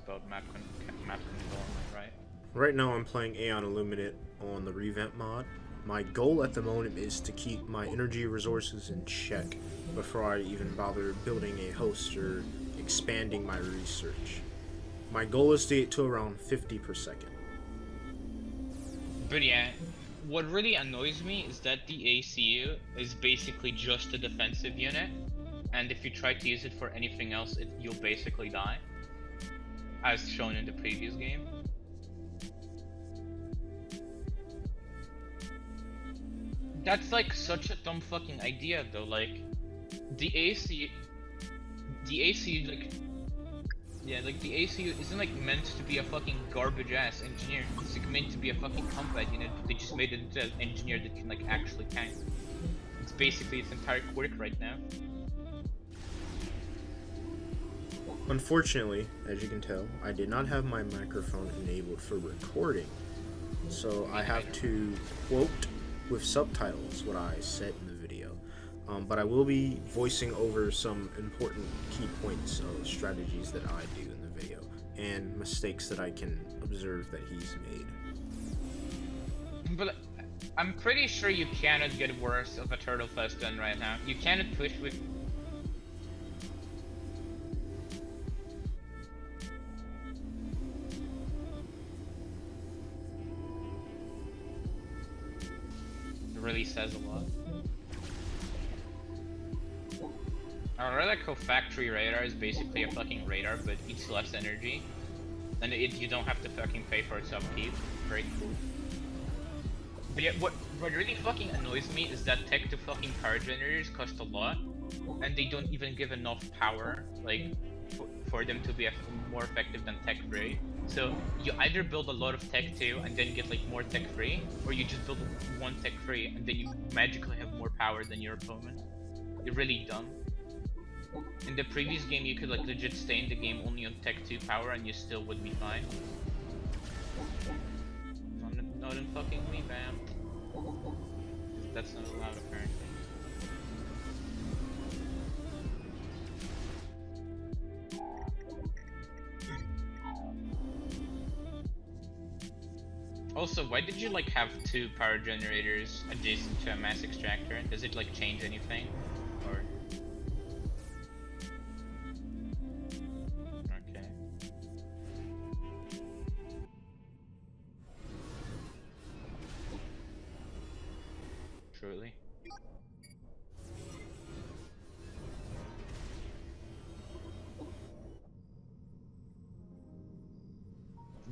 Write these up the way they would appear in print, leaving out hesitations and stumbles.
about map development, right? Right now I'm playing Aeon Illuminate on the Revamp mod. My goal at the moment is to keep my energy resources in check before I even bother building a host or expanding my research. My goal is to get to around 50 per second. But yeah, what really annoys me is that the ACU is basically just a defensive unit, and if you try to use it for anything else, you'll basically die, as shown in the previous game. That's like such a dumb fucking idea though, like, the ACU, like, yeah, like the ACU isn't like meant to be a fucking garbage ass engineer. It's like meant to be a fucking combat unit, but they just made it into an engineer that can like actually tank. It's basically its entire quirk right now. Unfortunately, as you can tell, I did not have my microphone enabled for recording, so I have to quote with subtitles what I said in the video. But I will be voicing over some important key points of strategies that I do in the video and mistakes that I can observe that he's made. But I'm pretty sure you cannot get worse of a turtle fest done right now. You cannot push with. It really says a lot. I really like how factory radar is basically a fucking radar, but eats less energy. And you don't have to fucking pay for its upkeep. Very cool. But yeah, what really fucking annoys me is that tech to fucking power generators cost a lot, and they don't even give enough power, like, for them to be more effective than tech 3. So you either build a lot of tech 2 and then get like more tech 3, or you just build one tech 3 and then you magically have more power than your opponent. You're really dumb. In the previous game, you could like legit stay in the game only on tech 2 power and you still would be fine. Not in fucking Revamp. That's not allowed apparently. Also, why did you like have 2 power generators adjacent to a mass extractor? Does it like change anything? Or okay. Truly.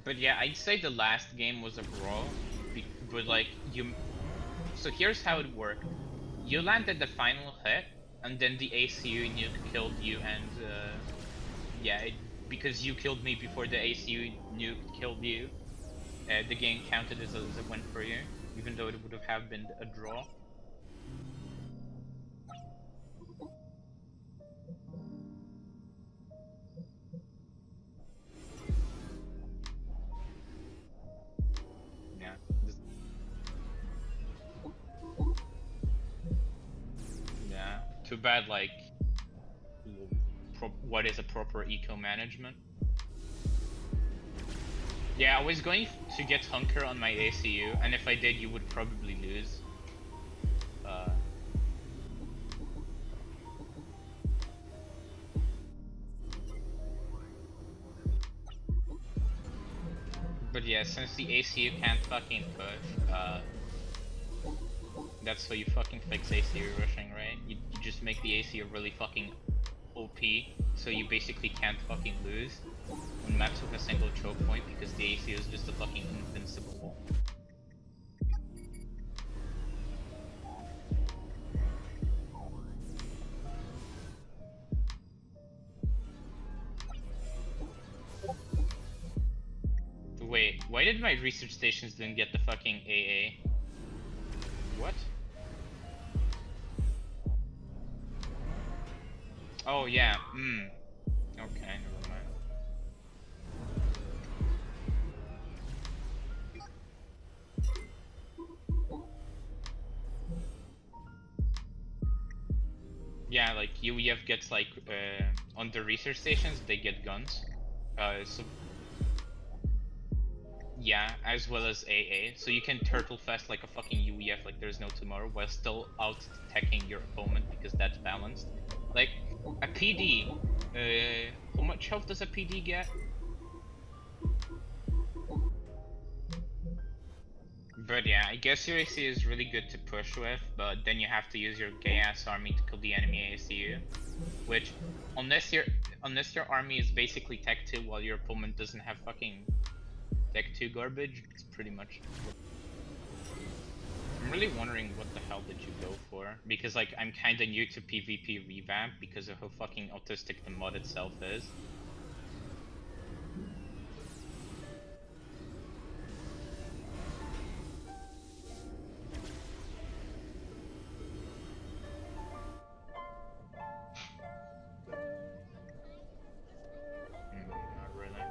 But yeah, I'd say the last game was a brawl, but like you. So here's how it worked: you landed the final hit, and then the ACU nuke killed you, and yeah, because you killed me before the ACU nuke killed you, the game counted as a win for you, even though it would have been a draw. Yeah. Yeah. Too bad, like, what is a proper eco management? Yeah, I was going to get Hunker on my ACU, and if I did, you would probably lose. But yeah, since the ACU can't fucking push, that's why you fucking fix ACU rushing, right? You just make the ACU really fucking OP, so you basically can't fucking lose on maps with a single choke point because the ACU is just a fucking invincible wall. Wait, why did my research stations didn't get the fucking AA? What? Oh yeah, okay, never mind. Yeah, like UEF gets like on the research stations they get guns, So yeah, as well as AA. So you can turtle fast like a fucking UEF like there's no tomorrow while still out attacking your opponent because that's balanced. Like a PD, how much health does a PD get? But yeah, I guess your AC is really good to push with, but then you have to use your gay ass army to kill the enemy ACU. Which, unless your army is basically Tech 2 while your opponent doesn't have fucking Tech 2 garbage, it's pretty much. I'm really wondering what the hell did you go for? Because like I'm kinda new to PvP Revamp because of how fucking autistic the mod itself is. Not really.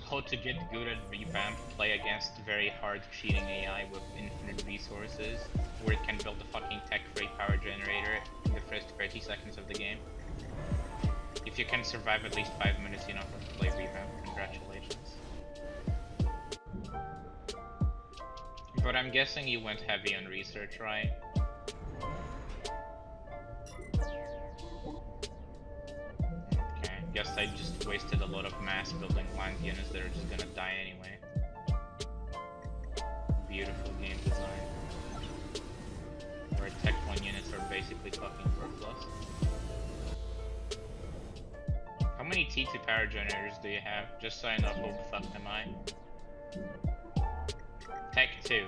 How to get good at Revamp, play against very hard cheating AI with infinite resources, where it can build a fucking tech-free power generator in the first 30 seconds of the game. If you can survive at least 5 minutes, you know how to play Revamp. Congratulations. But I'm guessing you went heavy on research, right? Okay, guess I just wasted a lot of mass building land units that are just gonna die anyway. Beautiful game design. Where Tech 1 units are basically fucking worthless. How many T2 power generators do you have? Just so I know who the fuck am I? Tech 2. Okay.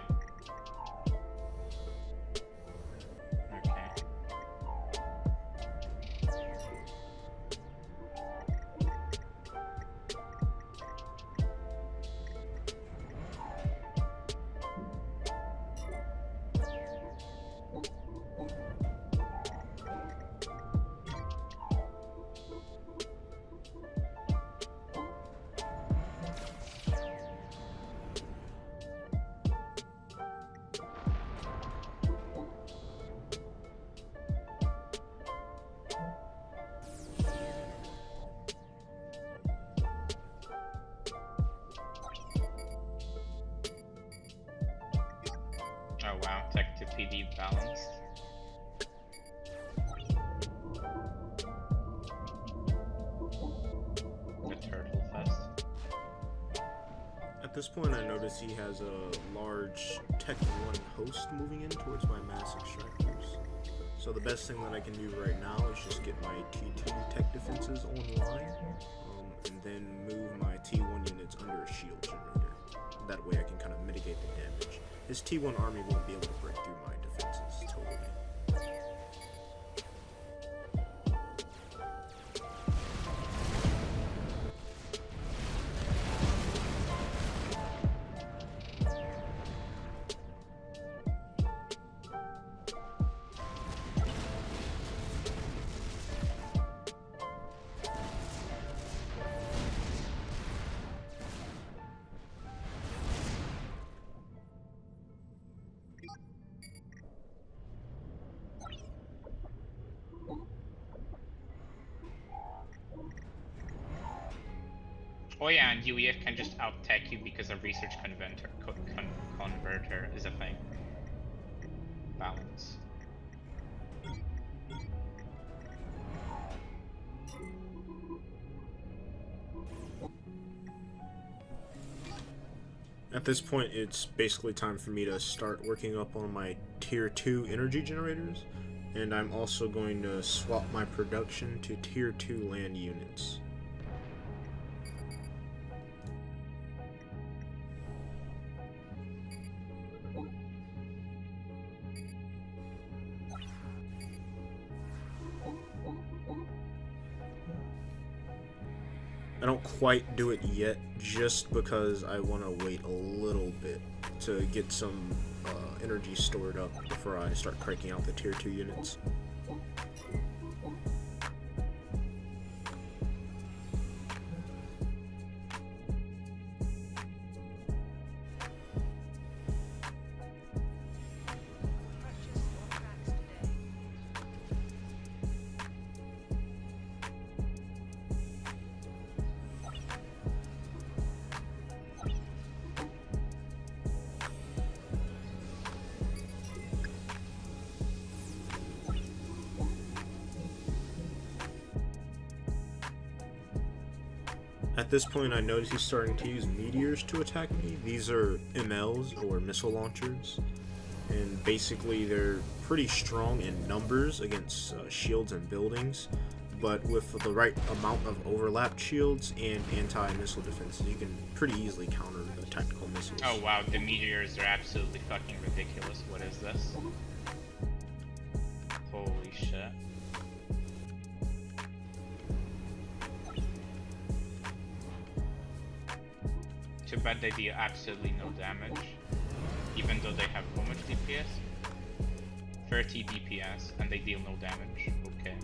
Oh wow, Tech to PD balanced. The Turtle Fest. At this point, I notice he has a large Tech 1 host moving in towards my mass extractors. So the best thing that I can do right now is just get my T2 tech defenses online, and then move my T1 units under a shield generator. That way I can kind of mitigate the damage. His T1 army won't be able to break through my defenses totally. Oh yeah, and UEF can just out-tech you because a research converter is a thing. Balance. At this point, it's basically time for me to start working up on my tier 2 energy generators, and I'm also going to swap my production to tier 2 land units. I don't quite do it yet, just because I want to wait a little bit to get some energy stored up before I start cranking out the tier 2 units. At this point, I notice he's starting to use meteors to attack me. These are MLs, or missile launchers, and basically they're pretty strong in numbers against shields and buildings, but with the right amount of overlapped shields and anti-missile defenses, you can pretty easily counter the tactical missiles. Oh wow, the meteors are absolutely fucking ridiculous. What is this? Holy shit. Too bad they deal absolutely no damage, even though they have how much DPS? 30 DPS, and they deal no damage. Okay.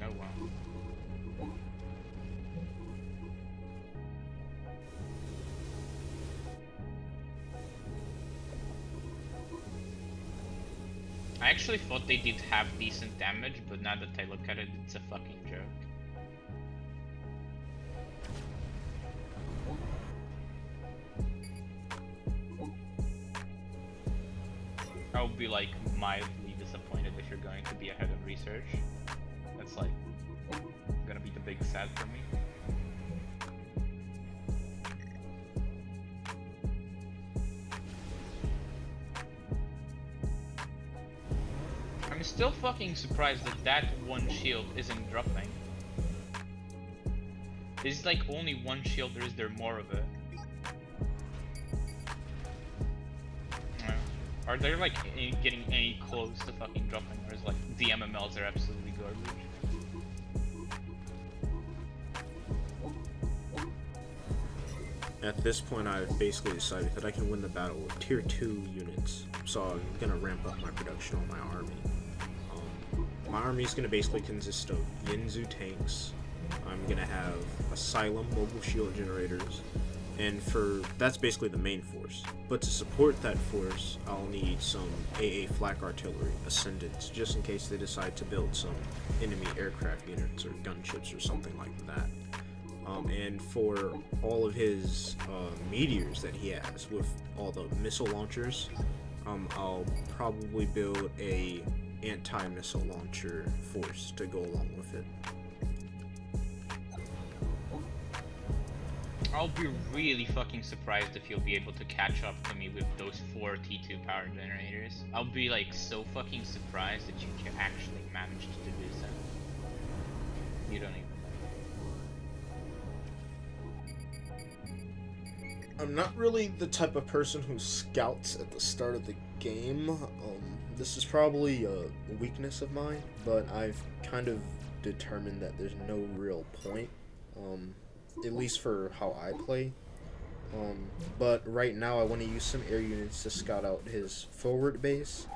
Oh wow. I actually thought they did have decent damage, but now that I look at it, it's a fucking joke. I'll be like mildly disappointed if you're going to be ahead of research. That's like gonna be the big sad for me. I'm still fucking surprised that that one shield isn't dropping. Is like only one shield, or is there more of it? Are they like getting any close to fucking dropping, or is like the MMLs are absolutely garbage? At this point, I've basically decided that I can win the battle with tier 2 units, so I'm gonna ramp up my production on my army. My army is gonna basically consist of Yinzu tanks. I'm gonna have Asylum mobile shield generators, and that's basically the main force. But to support that force, I'll need some AA flak artillery, Ascendants, just in case they decide to build some enemy aircraft units or gunships or something like that. And for all of his meteors that he has, with all the missile launchers, I'll probably build a anti-missile launcher force to go along with it. I'll be really fucking surprised if you'll be able to catch up to me with those 4 T2 power generators. I'll be like so fucking surprised that you can actually manage to do so. You don't even know. I'm not really the type of person who scouts at the start of the game. This is probably a weakness of mine, but I've kind of determined that there's no real point. At least for how I play. But right now I want to use some air units to scout out his forward base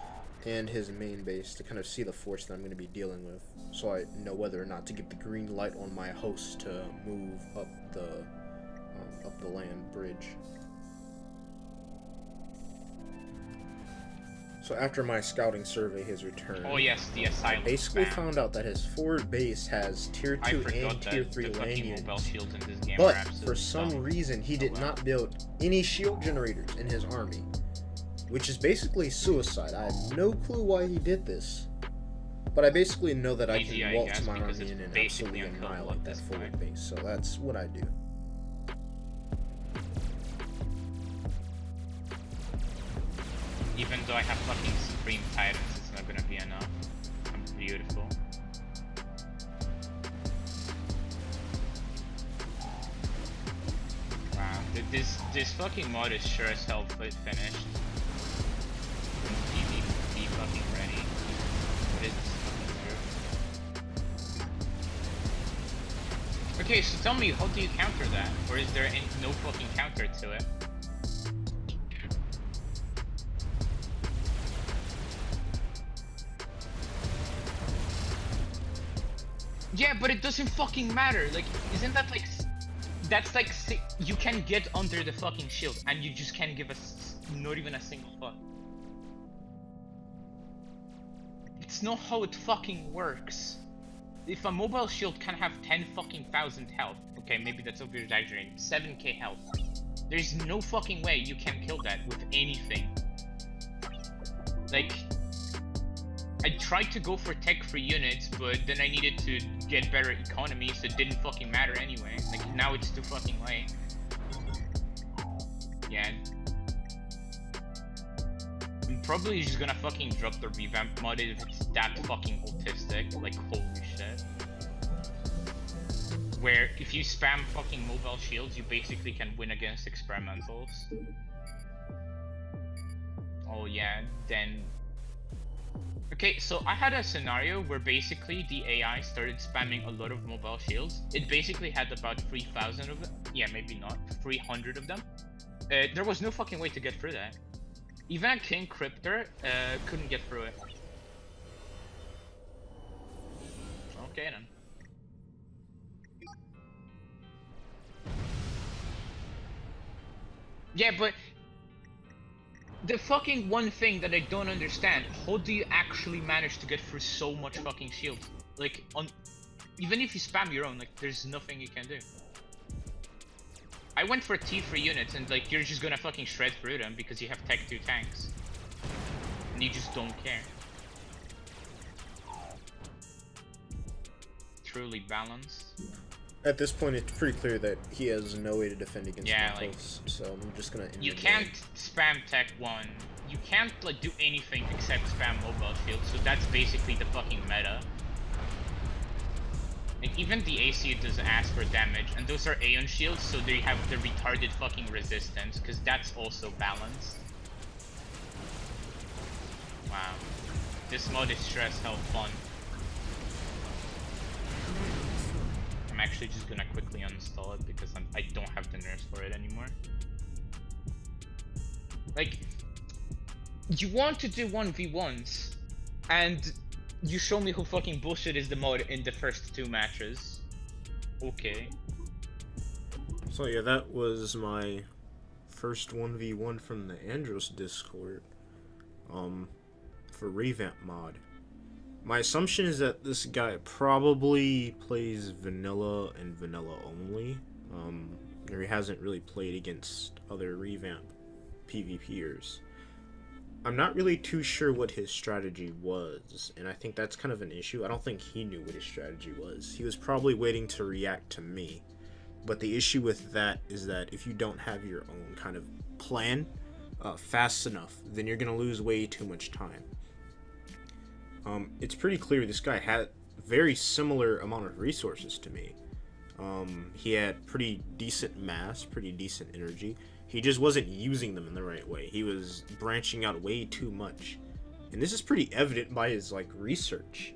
and his main base to kind of see the force that I'm going to be dealing with, so I know whether or not to get the green light on my host to move up the land bridge. So after my scouting survey has returned, oh yes, the asylum. I basically found out that his forward base has tier 2 and tier 3 land units. But for some reason, he did not build any shield generators in his army, which is basically suicide. I have no clue why he did this, but I basically know that I can waltz my army in and absolutely annihilate that forward base. So that's what I do. Even though I have fucking Supreme Titans, it's not gonna be enough. I'm beautiful. Wow, this fucking mod is sure as hell finished. PvP fucking ready. But it's fucking weird. Okay, so tell me, how do you counter that? Or is there no fucking counter to it? Yeah, but it doesn't fucking matter. Like, isn't that like... That's like... You can get under the fucking shield, and you just can't give us not even a single fuck. It's not how it fucking works. If a mobile shield can have 10 fucking thousand health, okay, maybe that's over exaggerating, 7k health, there's no fucking way you can kill that with anything. Like, I tried to go for tech-free units, but then I needed to get better economy, so it didn't fucking matter anyway. Like, now it's too fucking late. Yeah. I'm probably just gonna fucking drop the Revamp mod if it's that fucking autistic. Like, holy shit. Where, if you spam fucking mobile shields, you basically can win against experimentals. Oh yeah, then... Okay, so I had a scenario where basically the AI started spamming a lot of mobile shields. It basically had about 3,000 of them. Yeah, maybe not. 300 of them. There was no fucking way to get through that. Even a King Cryptor couldn't get through it. Okay then. Yeah, but the fucking one thing that I don't understand, how do you actually manage to get through so much fucking shield? Like, even if you spam your own, like, there's nothing you can do. I went for T3 units and, like, you're just gonna fucking shred through them because you have Tech 2 tanks. And you just don't care. Truly balanced. At this point, it's pretty clear that he has no way to defend against Yeah, Knuckles, so I'm just gonna end You the can't game. spam Tech 1. You can't, like, do anything except spam mobile shields, so that's basically the fucking meta. Like, even the AC doesn't ask for damage, and those are Aeon shields, so they have the retarded fucking resistance, because that's also balanced. Wow. This mod is stress hell fun. I'm actually just gonna quickly uninstall it because I don't have the nerfs for it anymore. Like, you want to do 1v1s, and you show me who fucking bullshit is the mod in the first 2 matches. Okay. So yeah, that was my first 1v1 from the Andros Discord, for Revamp mod. My assumption is that this guy probably plays vanilla and vanilla only, or he hasn't really played against other Revamp PvPers. I'm not really too sure what his strategy was, and I think that's kind of an issue. I don't think he knew what his strategy was. He was probably waiting to react to me, but the issue with that is that if you don't have your own kind of plan fast enough, then you're gonna lose way too much time. It's pretty clear this guy had very similar amount of resources to me. He had pretty decent mass, pretty decent energy. He just wasn't using them in the right way. He was branching out way too much. And this is pretty evident by his, like, research.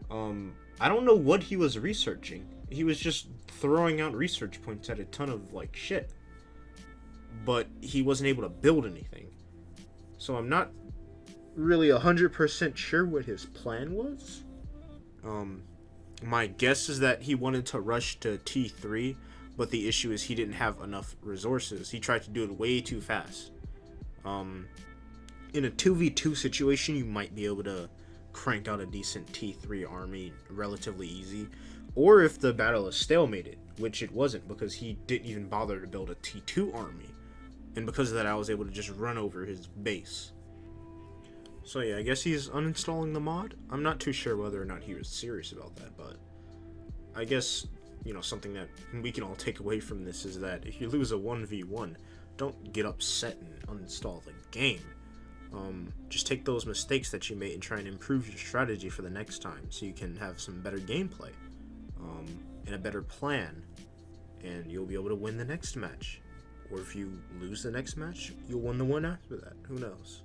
I don't know what he was researching. He was just throwing out research points at a ton of, like, shit. But he wasn't able to build anything. So I'm not really 100% sure what his plan was. My guess is that he wanted to rush to T3, but the issue is he didn't have enough resources. He tried to do it way too fast. In a 2v2 situation, you might be able to crank out a decent T3 army relatively easy, or if the battle is stalemated, which it wasn't because he didn't even bother to build a T2 army, and because of that I was able to just run over his base. So yeah, I guess he's uninstalling the mod. I'm not too sure whether or not he was serious about that, but I guess, you know, something that we can all take away from this is that if you lose a 1v1, don't get upset and uninstall the game. Just take those mistakes that you made and try and improve your strategy for the next time so you can have some better gameplay, and a better plan, and you'll be able to win the next match. Or if you lose the next match, you'll win the one after that. Who knows?